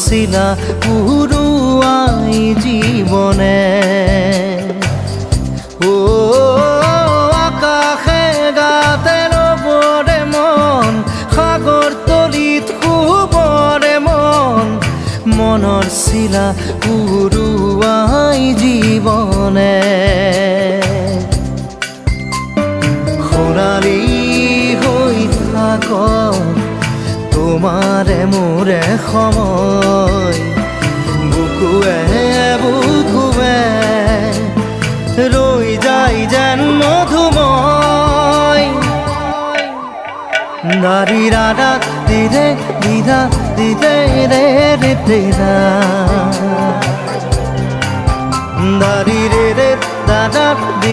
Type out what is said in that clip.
শিলা পুরুয়াই জীবনে ও আকাশে গাতে রবরে মন সাগর তলিত শুবরে মন মনৰ শিলা পুরুয়াই জীবনে সোণালী হৈ থাক তোমাৰে মোৰে সময় বুকুৱে বুকুৱে ৰৈ যায় যেন মধুময় দাৰি ৰাধা দিৰে দিদা দিদে ৰে ৰে দিদা দাৰি ৰে ৰে দাদা